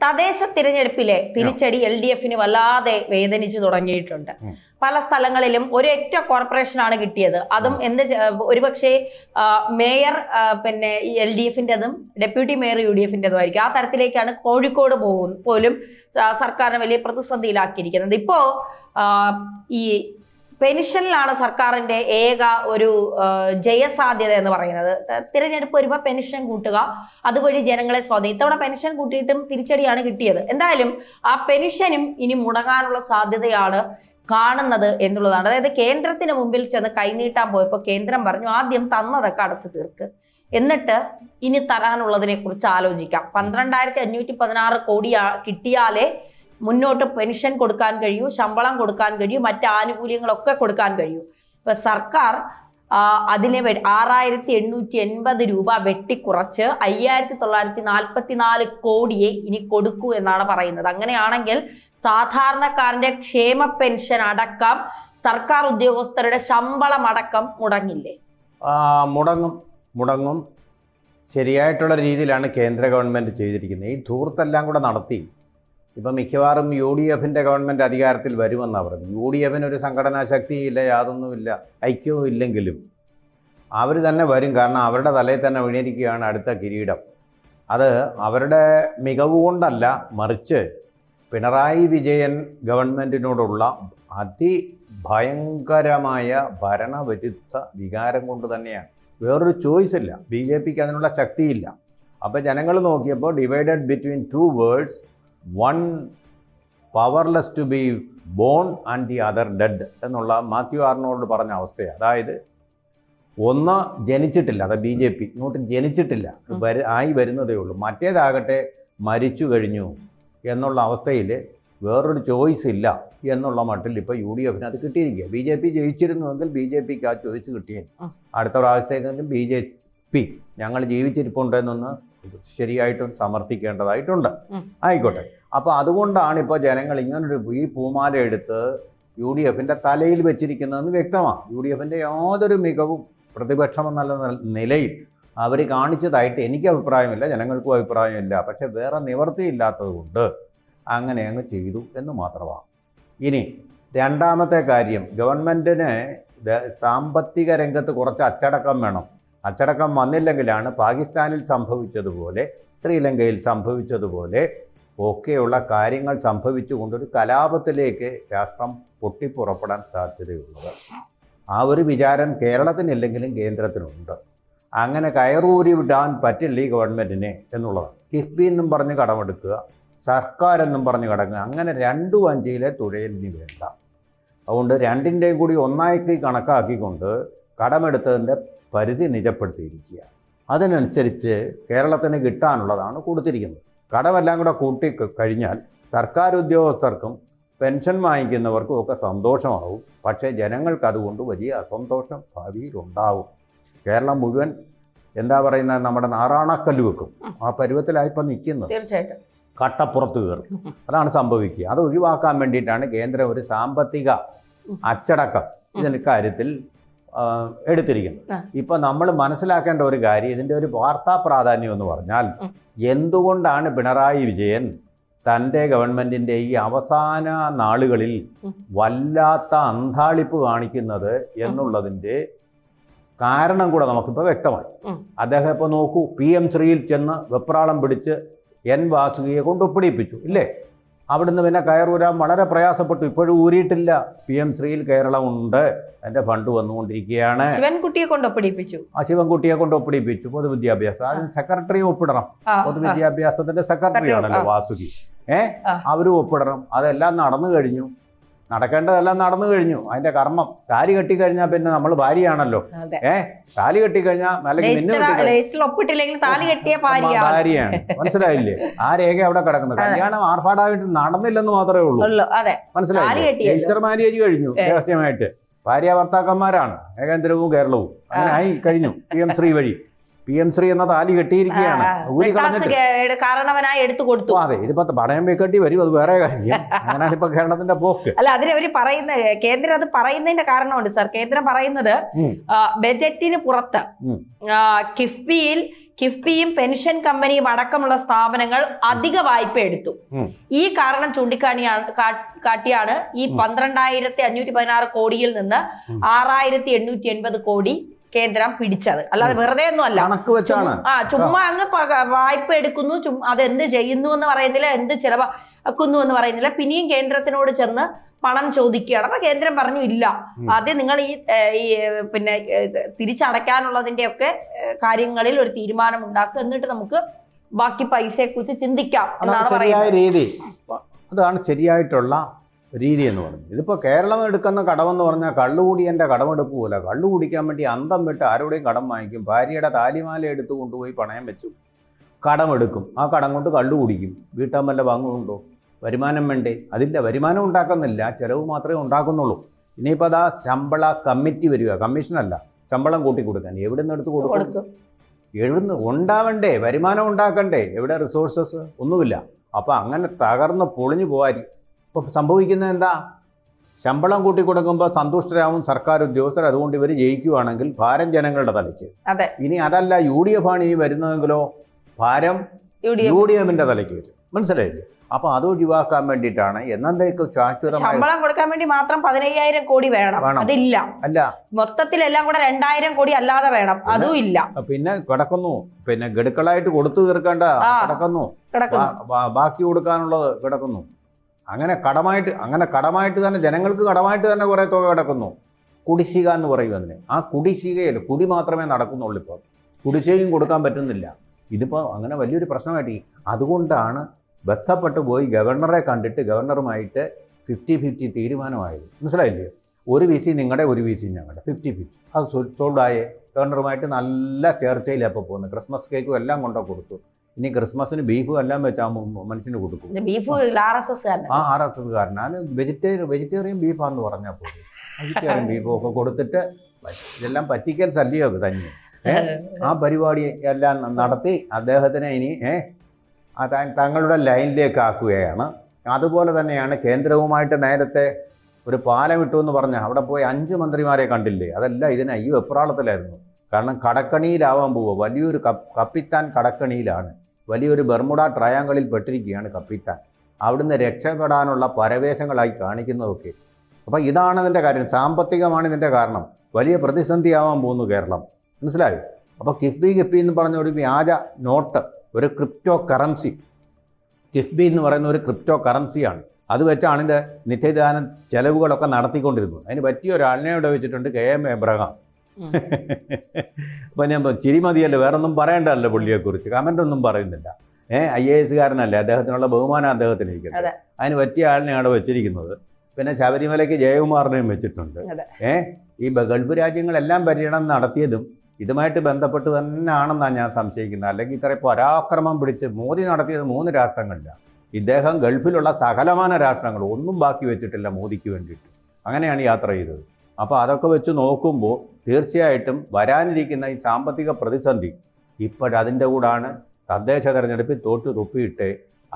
തദ്ദേശ തിരഞ്ഞെടുപ്പിലെ തിരിച്ചടി LDFന് വല്ലാതെ വേദനിച്ചു തുടങ്ങിയിട്ടുണ്ട്. പല സ്ഥലങ്ങളിലും ഒരൊറ്റ കോർപ്പറേഷനാണ് കിട്ടിയത്. അതും ഒരുപക്ഷെ മേയർ പിന്നെ LDFന്റേതും ഡെപ്യൂട്ടി മേയർ UDFന്റേതും ആയിരിക്കും. ആ തരത്തിലേക്കാണ് കോഴിക്കോട് പോലും സർക്കാരിനെ വലിയ പ്രതിസന്ധിയിലാക്കിയിരിക്കുന്നത്. ഇപ്പോ ഈ പെൻഷനിലാണ് സർക്കാരിന്റെ ഏക ഒരു ജയസാധ്യത എന്ന് പറയുന്നത്. തിരഞ്ഞെടുപ്പ് വരുമ്പോൾ പെൻഷൻ കൂട്ടുക, അതുവഴി ജനങ്ങളെ സ്വാധീനം. ഇത്തവണ പെൻഷൻ കൂട്ടിയിട്ടും തിരിച്ചടിയാണ് കിട്ടിയത്. എന്തായാലും ആ പെൻഷനും ഇനി മുടങ്ങാനുള്ള സാധ്യതയാണ് കാണുന്നത് എന്നുള്ളതാണ്. അതായത് കേന്ദ്രത്തിന് മുമ്പിൽ ചെന്ന് കൈനീട്ടാൻ പോയപ്പോൾ കേന്ദ്രം പറഞ്ഞു ആദ്യം തന്നതൊക്കെ അടച്ചു തീർക്ക്, എന്നിട്ട് ഇനി തരാനുള്ളതിനെ കുറിച്ച് ആലോചിക്കാം. 12,516 കോടി കിട്ടിയാലേ മുന്നോട്ട് പെൻഷൻ കൊടുക്കാൻ കഴിയൂ, ശമ്പളം കൊടുക്കാൻ കഴിയൂ, മറ്റ് ആനുകൂല്യങ്ങളൊക്കെ കൊടുക്കാൻ കഴിയൂ. ഇപ്പൊ സർക്കാർ അതിനെ 6,880 രൂപ വെട്ടിക്കുറച്ച് 5,944 കോടിയെ ഇനി കൊടുക്കൂ എന്നാണ് പറയുന്നത്. അങ്ങനെയാണെങ്കിൽ സാധാരണക്കാരന്റെ ക്ഷേമ പെൻഷൻ അടക്കം സർക്കാർ ഉദ്യോഗസ്ഥരുടെ ശമ്പളം അടക്കം മുടങ്ങില്ലേ? മുടങ്ങും. ശരിയായിട്ടുള്ള രീതിയിലാണ് കേന്ദ്ര ഗവൺമെൻറ് ചെയ്തിരിക്കുന്നത്. ഈ ധൂർത്തെല്ലാം കൂടെ നടത്തി ഇപ്പം മിക്കവാറും UDFന്റെ ഗവൺമെൻറ് അധികാരത്തിൽ വരുമെന്നാണ് പറയുന്നത്. UDFന് ഒരു സംഘടനാ ശക്തിയില്ല, യാതൊന്നുമില്ല, ഐക്യവും ഇല്ലെങ്കിലും അവർ തന്നെ വരും. കാരണം അവരുടെ തലയിൽ തന്നെ വീണിരിക്കുകയാണ് അടുത്ത കിരീടം. അത് അവരുടെ മികവ് കൊണ്ടല്ല, മറിച്ച് പിണറായി വിജയൻ ഗവൺമെൻറ്റിനോടുള്ള അതിഭയങ്കരമായ ഭരണവിരുദ്ധ വികാരം കൊണ്ട് തന്നെയാണ്. വേറൊരു ചോയ്സ് ഇല്ല. BJPക്ക് അതിനുള്ള ശക്തിയില്ല. അപ്പോൾ ജനങ്ങൾ നോക്കിയപ്പോൾ divided between 2 worlds, one powerless to be born and the other dead എന്നുള്ള മാത്യു ആർണോൾഡ് പറഞ്ഞ അവസ്ഥയാണ്. അതായത് ഒന്ന് ജനിച്ചിട്ടില്ല, അത് BJP ഇങ്ങോട്ട് ജനിച്ചിട്ടില്ല, ആയി വരുന്നതേ ഉള്ളൂ. മറ്റേതാകട്ടെ മരിച്ചു കഴിഞ്ഞു എന്നുള്ള അവസ്ഥയിൽ വേറൊരു ചോയ്സ് ഇല്ല എന്നുള്ള മട്ടിൽ ഇപ്പോൾ UDFന് അത് കിട്ടിയിരിക്കുക. BJP ജയിച്ചിരുന്നുവെങ്കിൽ BJPക്ക് ആ ചോയ്സ് കിട്ടിയിരുന്നു. അടുത്ത പ്രാവശ്യത്തേക്കെങ്കിലും BJP ഞങ്ങൾ ജീവിച്ചിരിപ്പുണ്ടെന്നൊന്ന് ശരിയായിട്ടും സമർത്ഥിക്കേണ്ടതായിട്ടുണ്ട്. ആയിക്കോട്ടെ. അപ്പോൾ അതുകൊണ്ടാണ് ഇപ്പോൾ ജനങ്ങൾ ഇങ്ങനൊരു ഈ പൂമാല എടുത്ത് UDFന്റെ തലയിൽ വെച്ചിരിക്കുന്നതെന്ന് വ്യക്തമാണ്. UDFന്റെ യാതൊരു മികവും പ്രതിപക്ഷമെന്നുള്ള നിലയിൽ അവർ കാണിച്ചതായിട്ട് എനിക്ക് അഭിപ്രായമില്ല, ജനങ്ങൾക്കും അഭിപ്രായമില്ല. പക്ഷെ വേറെ നിവൃത്തിയില്ലാത്തത് കൊണ്ട് അങ്ങനെ അങ്ങ് ചെയ്തു എന്ന് മാത്രമാണ്. ഇനി രണ്ടാമത്തെ കാര്യം, ഗവൺമെൻറ്റിന് സാമ്പത്തിക രംഗത്ത് കുറച്ച് അച്ചടക്കം വേണം. അച്ചടക്കം വന്നില്ലെങ്കിലാണ് പാകിസ്ഥാനിൽ സംഭവിച്ചതുപോലെ ശ്രീലങ്കയിൽ സംഭവിച്ചതുപോലെ ഒക്കെയുള്ള കാര്യങ്ങൾ സംഭവിച്ചുകൊണ്ടൊരു കലാപത്തിലേക്ക് രാഷ്ട്രം പൊട്ടിപ്പുറപ്പെടാൻ സാധ്യതയുള്ളത്. ആ ഒരു വിചാരം കേരളത്തിനില്ലെങ്കിലും കേന്ദ്രത്തിനുണ്ട്. അങ്ങനെ കയറൂരി വിടാൻ പറ്റില്ല ഈ ഗവൺമെൻറ്റിനെ എന്നുള്ളതാണ്. കിഫ്ബി എന്നും പറഞ്ഞ് കടമെടുക്കുക, സർക്കാരെന്നും പറഞ്ഞ് കടങ്ങുക, അങ്ങനെ 2-5 തുഴയലിന് വേണ്ട. അതുകൊണ്ട് രണ്ടിൻ്റെയും കൂടി ഒന്നായി കണക്കാക്കിക്കൊണ്ട് കടമെടുത്തതിൻ്റെ പരിധി നിജപ്പെടുത്തിയിരിക്കുക. അതിനനുസരിച്ച് കേരളത്തിന് കിട്ടാനുള്ളതാണ് കൊടുത്തിരിക്കുന്നത്. കടമെല്ലാം കൂടെ കൂട്ടി കഴിഞ്ഞാൽ സർക്കാർ ഉദ്യോഗസ്ഥർക്കും പെൻഷൻ വാങ്ങിക്കുന്നവർക്കും ഒക്കെ സന്തോഷമാവും. പക്ഷേ ജനങ്ങൾക്ക് അതുകൊണ്ട് വലിയ അസന്തോഷം ഭാവിയിലുണ്ടാവും. കേരളം മുഴുവൻ എന്താ പറയുന്നത്, നമ്മുടെ നാറാണക്കല്ല് വെക്കും. ആ പരുവത്തിലായിപ്പോൾ നിൽക്കുന്നത്. തീർച്ചയായിട്ടും കട്ടപ്പുറത്ത് കയറും. അതാണ് സംഭവിക്കുക. അത് ഒഴിവാക്കാൻ വേണ്ടിയിട്ടാണ് കേന്ദ്രം ഒരു സാമ്പത്തിക അച്ചടക്കം ഇതിന് കാര്യത്തിൽ എടുത്തിരിക്കുന്നത്. ഇപ്പം നമ്മൾ മനസ്സിലാക്കേണ്ട ഒരു കാര്യം, ഇതിൻ്റെ ഒരു വാർത്താ പ്രാധാന്യം എന്ന് പറഞ്ഞാൽ എന്തുകൊണ്ടാണ് പിണറായി വിജയൻ തൻ്റെ ഗവൺമെൻറ്റിൻ്റെ ഈ അവസാന നാളുകളിൽ വല്ലാത്ത അന്താളിപ്പ് കാണിക്കുന്നത് എന്നുള്ളതിൻ്റെ കാരണം കൂടെ നമുക്കിപ്പോൾ വ്യക്തമായി. അദ്ദേഹം ഇപ്പോൾ നോക്കൂ, PM ശ്രീയിൽ ചെന്ന് വെപ്രാളം പിടിച്ച് N വാസുകിയെ കൊണ്ട് ഒപ്പിടിപ്പിച്ചു ഇല്ലേ? അവിടുന്ന് പിന്നെ കയറൂരാൻ വളരെ പ്രയാസപ്പെട്ടു. ഇപ്പോഴും ഊരിയിട്ടില്ല. PM ശ്രീയിൽ കേരളമുണ്ട്, എൻ്റെ ഫണ്ട് വന്നുകൊണ്ടിരിക്കുകയാണ്. ശിവൻകുട്ടിയെ കൊണ്ട് ഒപ്പിടിപ്പിച്ചു. ശിവൻകുട്ടിയെ കൊണ്ട് ഒപ്പിടിപ്പിച്ചു. പൊതുവിദ്യാഭ്യാസം അതിന് സെക്രട്ടറിയും ഒപ്പിടണം. പൊതുവിദ്യാഭ്യാസത്തിന്റെ സെക്രട്ടറി ആണല്ലോ വാസുകി. അവരും ഒപ്പിടണം. അതെല്ലാം നടന്നു കഴിഞ്ഞു. നടക്കേണ്ടതെല്ലാം നടന്നു കഴിഞ്ഞു. അതിന്റെ കർമ്മം താലി കെട്ടിക്കഴിഞ്ഞാൽ പിന്നെ നമ്മൾ ഭാര്യയാണല്ലോ. താലി കെട്ടിക്കഴിഞ്ഞാൽ ഭാര്യയാണ്. മനസ്സിലായില്ലേ? ആ രേഖ അവിടെ കിടക്കുന്നത്. കല്യാണം ആർഭാടായിട്ട് നടന്നില്ലെന്ന് മാത്രമേ ഉള്ളൂ. മനസ്സിലായില്ലേ? രജിസ്റ്റർ മാര്യേജ് കഴിഞ്ഞു രഹസ്യമായിട്ട്. ഭാര്യ ഭർത്താക്കന്മാരാണ് ഏകേന്ദ്രവും കേരളവും. അങ്ങനെ ആയി കഴിഞ്ഞു. PM ശ്രീ വഴി. PM ശ്രീ എന്ന താലി കെട്ടിയിരിക്കുകയാണ്. അതെ, ഇതിപ്പോ പണയം വെക്കേണ്ടി വരും. അത് വേറെ കാര്യം. അങ്ങനെയാണ് ഇപ്പൊ കേരളത്തിന്റെ പോക്ക്. അല്ല, അതിനവര് പറയുന്ന കേന്ദ്രം അത് പറയുന്നതിന്റെ കാരണമുണ്ട് സാർ. കേന്ദ്രം പറയുന്നത് ബജറ്റിന് പുറത്ത് കിഫ്ബിയിൽ കിഫ്ബിയും പെൻഷൻ കമ്പനിയും അടക്കമുള്ള സ്ഥാപനങ്ങൾ അധിക വായ്പ എടുത്തു. ഈ കാരണം കാട്ടിയാണ് ഈ 12,516 കോടിയിൽ നിന്ന് 6,880 കോടി കേന്ദ്രം പിടിച്ചത്. അല്ലാതെ വെറുതെ ഒന്നും അല്ല, ചുമ്മാ അങ്ങ് വായ്പ എടുക്കുന്നു, അതെന്ത് ചെയ്യുന്നു എന്ന് പറയുന്നില്ല, എന്ത് ചെലവാക്കുന്നു എന്ന് പറയുന്നില്ല. പിന്നെയും കേന്ദ്രത്തിനോട് ചെന്ന് പണം ചോദിക്കുകയാണ്. അപ്പൊ കേന്ദ്രം പറഞ്ഞു ഇല്ല, ആദ്യം നിങ്ങൾ ഈ പിന്നെ തിരിച്ചടയ്ക്കാനുള്ളതിന്റെ ഒക്കെ കാര്യങ്ങളിൽ ഒരു തീരുമാനം ഉണ്ടാക്കുക, എന്നിട്ട് നമുക്ക് ബാക്കി പൈസയെ കുറിച്ച് ചിന്തിക്കാം എന്നാണ് പറയുന്നത്. അതാണ് ശരിയായിട്ടുള്ള രീതി എന്ന് പറയുന്നത്. ഇതിപ്പോൾ കേരളം എടുക്കുന്ന കടമെന്ന് പറഞ്ഞാൽ കള്ളുകൂടിയൻ്റെ കടമെടുപ്പ് പോലെ, കള്ളു കുടിക്കാൻ വേണ്ടി അന്തം വിട്ട് ആരോടെയും കടം വാങ്ങിക്കും, ഭാര്യയുടെ താലിമാല എടുത്ത് കൊണ്ടുപോയി പണയം വെച്ചു കടമെടുക്കും, ആ കടം കൊണ്ട് കള്ളു കുടിക്കും. വീട്ടാൻ വല്ല വാങ്ങുന്നുണ്ടോ? വരുമാനം വേണ്ടേ? അതില്ല, വരുമാനം ഉണ്ടാക്കുന്നില്ല, ചിലവ് മാത്രമേ ഉണ്ടാക്കുന്നുള്ളൂ. ഇനിയിപ്പോൾ അതാ ശമ്പള കമ്മിറ്റി വരിക, കമ്മീഷനല്ല, ശമ്പളം കൂട്ടി കൊടുക്കാൻ എവിടെ നിന്ന് എടുത്ത് കൊടുക്കും? എഴുന്ന് ഉണ്ടാവണ്ടേ, വരുമാനം ഉണ്ടാക്കണ്ടേ, എവിടെ റിസോഴ്സസ്? ഒന്നുമില്ല. അപ്പോൾ അങ്ങനെ തകർന്ന് പൊളിഞ്ഞു പോകാൻ ഇപ്പോൾ സംഭവിക്കുന്നത് എന്താ? ശമ്പളം കൂട്ടി കൊടുക്കുമ്പോൾ സന്തുഷ്ടരാകും സർക്കാർ ഉദ്യോഗസ്ഥർ, അതുകൊണ്ട് ഇവർ ജയിക്കുകയാണെങ്കിൽ ഭാരം ജനങ്ങളുടെ തലയ്ക്ക്. ഇനി അതല്ല UDF ആണ് ഇനി വരുന്നതെങ്കിലോ ഭാരം UDFിൻ്റെ തലയ്ക്ക് വരും. മനസ്സിലായില്ലേ? അപ്പൊ അത് ഒഴിവാക്കാൻ വേണ്ടിയിട്ടാണ് എന്നേക്കും ശാശ്വതമായി ശമ്പളം കൊടുക്കാൻ വേണ്ടി മാത്രം 15,000 കോടി വേണം. അതില്ല, അല്ല മൊത്തത്തിൽ എല്ലാം കൂടെ 2,000 കോടി അല്ലാതെ വേണം, അതും ഇല്ല. പിന്നെ കിടക്കുന്നു, പിന്നെ ഗഡുക്കളായിട്ട് കൊടുത്തു തീർക്കേണ്ട കിടക്കുന്നു, ബാക്കി കൊടുക്കാനുള്ളത് കിടക്കുന്നു. അങ്ങനെ കടമായിട്ട് തന്നെ ജനങ്ങൾക്ക് കടമായിട്ട് തന്നെ കുറെ തുക കിടക്കുന്നു. കുടിശ്ശിക എന്ന് പറയും അതിന്. ആ കുടിശ്ശികയിൽ കുടി മാത്രമേ നടക്കുന്നുള്ളൂ. ഇപ്പോൾ കുടിശ്ശികയും കൊടുക്കാൻ പറ്റുന്നില്ല. ഇതിപ്പോൾ അങ്ങനെ വലിയൊരു പ്രശ്നമായിട്ട്. അതുകൊണ്ടാണ് ബന്ധപ്പെട്ട് പോയി ഗവർണറെ കണ്ടിട്ട് ഗവർണറുമായിട്ട് 50-50 തീരുമാനമായത്. മനസ്സിലായില്ലേ? ഒരു VC നിങ്ങളുടെ, ഒരു VC ഞങ്ങളുടെ, 50-50. അത് സോൾഡായേ. ഗവർണറുമായിട്ട് നല്ല ചേർച്ചയിലപ്പോൾ പോകുന്നത്. ക്രിസ്മസ് കേക്കും എല്ലാം കൊണ്ടു കൊടുത്തു. ഇനി ക്രിസ്മസിന് ബീഫും എല്ലാം വെച്ച് ആ മനുഷ്യന് കൊടുക്കും. RSS കാരനാണ്. വെജിറ്റേറിയൻ ബീഫാന്ന് പറഞ്ഞാൽ പോലും വെജിറ്റേറിയൻ ബീഫും ഒക്കെ കൊടുത്തിട്ട് ഇതെല്ലാം പറ്റിക്കൽ സല്ലിയോ തന്നെ. ആ പരിപാടി എല്ലാം നടത്തി അദ്ദേഹത്തിനെ ഇനി തങ്ങളുടെ ലൈനിലേക്ക് ആക്കുകയാണ്. അതുപോലെ തന്നെയാണ് കേന്ദ്രവുമായിട്ട് നേരത്തെ ഒരു പാലം ഇട്ടു എന്ന് പറഞ്ഞാൽ അവിടെ പോയി 5 മന്ത്രിമാരെ കണ്ടില്ലേ? അതെല്ലാം ഈ വെപ്രാളത്തിലായിരുന്നു. കാരണം കടക്കണിയിലാവാൻ പോവുക. വലിയൊരു കപ്പിത്താൻ കടക്കണിയിലാണ്. വലിയൊരു ബർമുഡ ട്രയാങ്കിളിൽ പെട്ടിരിക്കുകയാണ് കപ്പിത്താൻ. അവിടുന്ന് രക്ഷപ്പെടാനുള്ള പരവേശങ്ങളായി കാണിക്കുന്നതൊക്കെ. അപ്പോൾ ഇതാണ് ഇതിൻ്റെ കാര്യം. സാമ്പത്തികമാണ് ഇതിൻ്റെ കാരണം. വലിയ പ്രതിസന്ധിയാവാൻ പോകുന്നു കേരളം. മനസ്സിലായോ? അപ്പോൾ കിഫ്ബി എന്ന് പറഞ്ഞ ഒരു വ്യാജ നോട്ട്, ഒരു ക്രിപ്റ്റോ കറൻസി, കിഫ്ബി എന്ന് പറയുന്ന ഒരു ക്രിപ്റ്റോ കറൻസിയാണ്. അത് വെച്ചാണ് ഇതിൻ്റെ നിത്യദാന ചെലവുകളൊക്കെ നടത്തിക്കൊണ്ടിരുന്നത്. അതിന് പറ്റിയ ഒരാളിനെ ഇവിടെ വെച്ചിട്ടുണ്ട്, KM എബ്രഹാം. അപ്പം ഞാൻ ചിരി മതിയല്ലോ, വേറൊന്നും പറയേണ്ടല്ലോ പുള്ളിയെക്കുറിച്ച്, കമൻ്റ് ഒന്നും പറയുന്നില്ല. IAS കാരനല്ലേ, അദ്ദേഹത്തിനുള്ള ബഹുമാനം അദ്ദേഹത്തിന് ഇരിക്കുന്നത്. അതിന് പറ്റിയ ആളിനെ അവിടെ വെച്ചിരിക്കുന്നത്. പിന്നെ ശബരിമലയ്ക്ക് ജയകുമാറിനെയും വെച്ചിട്ടുണ്ട്. ഈ ഗൾഫ് രാജ്യങ്ങളെല്ലാം പര്യടനം നടത്തിയതും ഇതുമായിട്ട് ബന്ധപ്പെട്ട് തന്നെയാണെന്നാണ് ഞാൻ സംശയിക്കുന്നത്. അല്ലെങ്കിൽ ഇത്ര പരാക്രമം പിടിച്ച് മോദി നടത്തിയത് 3 രാഷ്ട്രങ്ങളിലാണ്. ഇദ്ദേഹം ഗൾഫിലുള്ള സകലമാന രാഷ്ട്രങ്ങൾ ഒന്നും ബാക്കി വെച്ചിട്ടില്ല മോദിക്ക് വേണ്ടിയിട്ട്. അങ്ങനെയാണ് യാത്ര ചെയ്തത്. അപ്പോൾ അതൊക്കെ വെച്ച് നോക്കുമ്പോൾ തീർച്ചയായിട്ടും വരാനിരിക്കുന്ന ഈ സാമ്പത്തിക പ്രതിസന്ധി ഇപ്പോഴതിൻ്റെ കൂടാണ് തദ്ദേശ തെരഞ്ഞെടുപ്പിൽ തോറ്റു തുപ്പിയിട്ട്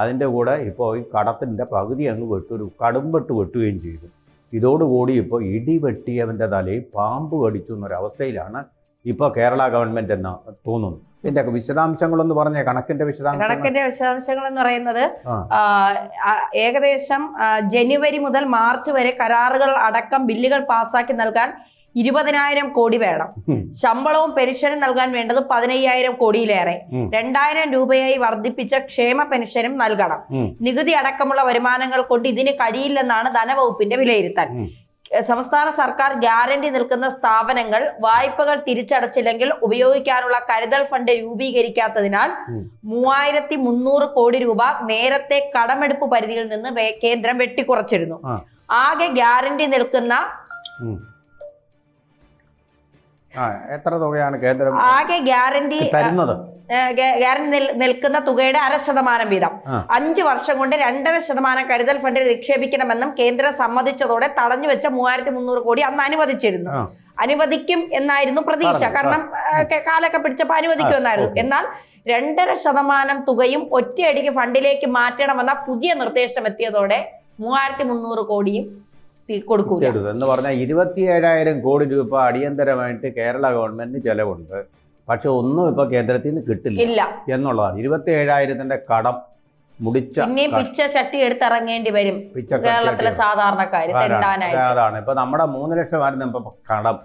അതിൻ്റെ കൂടെ ഇപ്പോൾ ഈ കടത്തിൻ്റെ പകുതി അങ്ങ് കടുംപെട്ട് വെട്ടുകയും ചെയ്തു. ഇതോടുകൂടി ഇപ്പോൾ ഇടി വെട്ടിയവൻ്റെ തലയിൽ പാമ്പ് കടിച്ചു എന്നൊരവസ്ഥയിലാണ് ഇപ്പോൾ കേരള ഗവൺമെൻറ് എന്ന് തോന്നുന്നു. ഇതിൻ്റെ വിശദാംശങ്ങളൊന്ന് പറഞ്ഞേ, കണക്കിൻ്റെ വിശദാംശങ്ങൾ എന്ന് പറയുന്നത് ഏകദേശം ജനുവരി മുതൽ മാർച്ച് വരെ കരാറുകൾ അടക്കം ബില്ലുകൾ പാസ്സാക്കി നൽകാൻ 20,000 കോടി വേണം. ശമ്പളവും പെൻഷനും നൽകാൻ വേണ്ടത് 15,000 കോടിയിലേറെ. 2,000 രൂപയായി വർദ്ധിപ്പിച്ച ക്ഷേമ പെൻഷനും നൽകണം. നികുതി അടക്കമുള്ള വരുമാനങ്ങൾ കൊണ്ട് ഇതിന് കഴിയില്ലെന്നാണ് ധനവകുപ്പിന്റെ വിലയിരുത്തൽ. സംസ്ഥാന സർക്കാർ ഗ്യാരണ്ടി നിൽക്കുന്ന സ്ഥാപനങ്ങൾ വായ്പകൾ തിരിച്ചടച്ചില്ലെങ്കിൽ ഉപയോഗിക്കാനുള്ള കരുതൽ ഫണ്ട് രൂപീകരിക്കാത്തതിനാൽ 3,300 കോടി രൂപ നേരത്തെ കടമെടുപ്പ് പരിധിയിൽ നിന്ന് കേന്ദ്രം വെട്ടിക്കുറച്ചിരുന്നു. ആകെ ഗ്യാരണ്ടി നിൽക്കുന്ന എത്ര തുകയാണ് കേന്ദ്രം ആകെ ഗ്യാരണ്ടി നിൽക്കുന്ന തുകയുടെ 0.5% വീതം 5 വർഷം കൊണ്ട് 2.5% കരുതൽ ഫണ്ടിൽ നിക്ഷേപിക്കണമെന്നും കേന്ദ്രം സമ്മതിച്ചതോടെ തടഞ്ഞുവെച്ച 3,300 കോടി അന്ന് അനുവദിക്കും എന്നായിരുന്നു പ്രതീക്ഷ. കാരണം കാലൊക്കെ പിടിച്ചപ്പോൾ അനുവദിക്കും എന്നായിരുന്നു. എന്നാൽ 2.5% തുകയും ഒറ്റയടിക്ക് ഫണ്ടിലേക്ക് മാറ്റണമെന്ന പുതിയ നിർദ്ദേശം എത്തിയതോടെ 3,300 കോടിയും എന്ന് പറഞ്ഞാൽ 27,000 കോടി രൂപ അടിയന്തരമായിട്ട് കേരള ഗവൺമെന്റിന് ചെലവുണ്ട്. പക്ഷെ ഒന്നും ഇപ്പോൾ കേന്ദ്രത്തിൽ നിന്ന് കിട്ടില്ല ഇല്ല എന്നുള്ളതാണ്. 27,000-ന്റെ കടം മുടിച്ച പിന്നെയും പിച്ച ചട്ടി എടുത്തിറങ്ങേണ്ടി വരും കേരളത്തിലെ സാധാരണക്കാര് തെണ്ടാനായിട്ട്. അതാണ് ഇപ്പൊ നമ്മുടെ 3 ലക്ഷമായിരുന്നു ഇപ്പൊ കടം.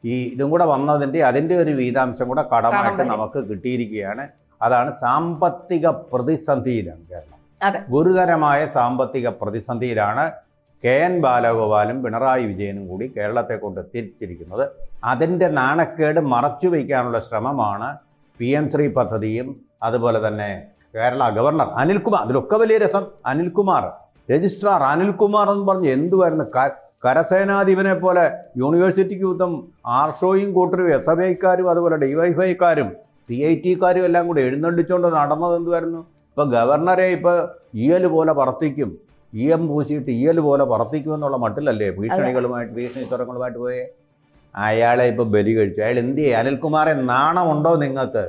ഇതും കൂടെ വന്നതിന്റെ അതിന്റെ ഒരു വീതാംശം കൂടെ കടമായിട്ട് നമുക്ക് കിട്ടിയിരിക്കുകയാണ്. അതാണ് സാമ്പത്തിക പ്രതിസന്ധിയിലാണ് കേരളം. ഗുരുതരമായ സാമ്പത്തിക പ്രതിസന്ധിയിലാണ് KN ബാലഗോപാലും പിണറായി വിജയനും കൂടി കേരളത്തെ കൊണ്ട് എത്തിച്ചിരിക്കുന്നത്. അതിൻ്റെ നാണക്കേട് മറച്ചു വയ്ക്കാനുള്ള ശ്രമമാണ് PM ശ്രീ പദ്ധതിയും അതുപോലെ തന്നെ കേരള ഗവർണർ അനിൽകുമാർ. അതിലൊക്കെ വലിയ രസം, അനിൽകുമാർ രജിസ്ട്രാർ അനിൽകുമാർ എന്ന് പറഞ്ഞ് എന്തുവായിരുന്നു, കരസേനാധിപനെ പോലെ യൂണിവേഴ്സിറ്റിക്ക് യുദ്ധം ആർഷോയും കൂട്ടരും SFIക്കാരും അതുപോലെ DYFIക്കാരും CITക്കാരും എല്ലാം കൂടി എഴുന്നള്ളിച്ചുകൊണ്ട് നടന്നത് എന്തുവായിരുന്നു. ഇപ്പോൾ ഗവർണറെ ഇപ്പോൾ EL പോലെ പറത്തിക്കും, EM പൂശിയിട്ട് EL പോലെ പറത്തിക്കുമെന്നുള്ള മട്ടിലല്ലേ ഭീഷണി സ്വരങ്ങളുമായിട്ട് പോയേ. അയാളെ ഇപ്പോൾ ബലി കഴിച്ചു. അയാൾ എന്ത് ചെയ്യും? അനിൽകുമാറെ നാണമുണ്ടോ നിങ്ങൾക്ക്?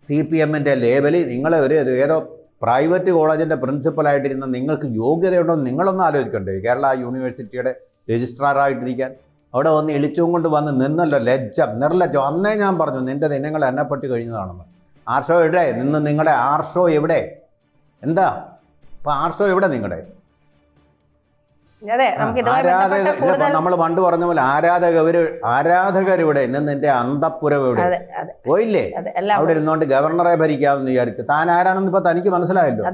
CPMൻ്റെ ലേബലിൽ നിങ്ങളെ ഏതോ പ്രൈവറ്റ് കോളേജിൻ്റെ പ്രിൻസിപ്പലായിട്ടിരുന്ന നിങ്ങൾക്ക് യോഗ്യതയുണ്ടോ നിങ്ങളൊന്നും ആലോചിക്കണ്ടേ? കേരള യൂണിവേഴ്സിറ്റിയുടെ രജിസ്ട്രാറായിട്ടിരിക്കാൻ അവിടെ വന്ന് ഇളിച്ചും കൊണ്ട് വന്ന് നിന്നല്ലോ. നിർലജ്ജം. അന്നേ ഞാൻ പറഞ്ഞു നിൻ്റെ ദിനങ്ങൾ എണ്ണപ്പെട്ട് കഴിഞ്ഞതാണെന്ന്. ആർഷോ എവിടെ നിന്ന്? നിങ്ങളുടെ ആർഷോ എവിടെ? എന്താ ഇപ്പം ആർഷോ എവിടെ നിങ്ങളുടെ? നമ്മൾ പണ്ട് പറഞ്ഞ പോലെ ആരാധകരുടെ ഇന്ന് നിന്റെ അന്തപ്പുരം എവിടെ? പോയില്ലേ? അവിടെ ഇരുന്നോണ്ട് ഗവർണറെ ഭരിക്കാമെന്ന് വിചാരിച്ചു. താൻ ആരാണെന്ന് ഇപ്പൊ തനിക്ക് മനസ്സിലായല്ലോ.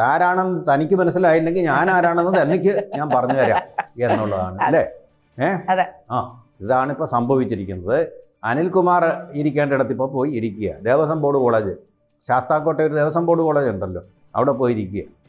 താരാണെന്ന് തനിക്ക് മനസ്സിലായില്ലെങ്കിൽ ഞാൻ ആരാണെന്ന് തനിക്ക് ഞാൻ പറഞ്ഞു തരാം എന്നുള്ളതാണ് അല്ലേ? ഇതാണ് ഇപ്പൊ സംഭവിച്ചിരിക്കുന്നത്. അനിൽകുമാർ ഇരിക്കേണ്ടിടത്ത് ഇപ്പോൾ പോയി ഇരിക്കുക. ദേവസ്വം ബോർഡ് കോളേജ്, ശാസ്താംകോട്ട ഒരു ദേവസ്വം ബോർഡ് കോളേജ് ഉണ്ടല്ലോ, അവിടെ പോയിരിക്കുക.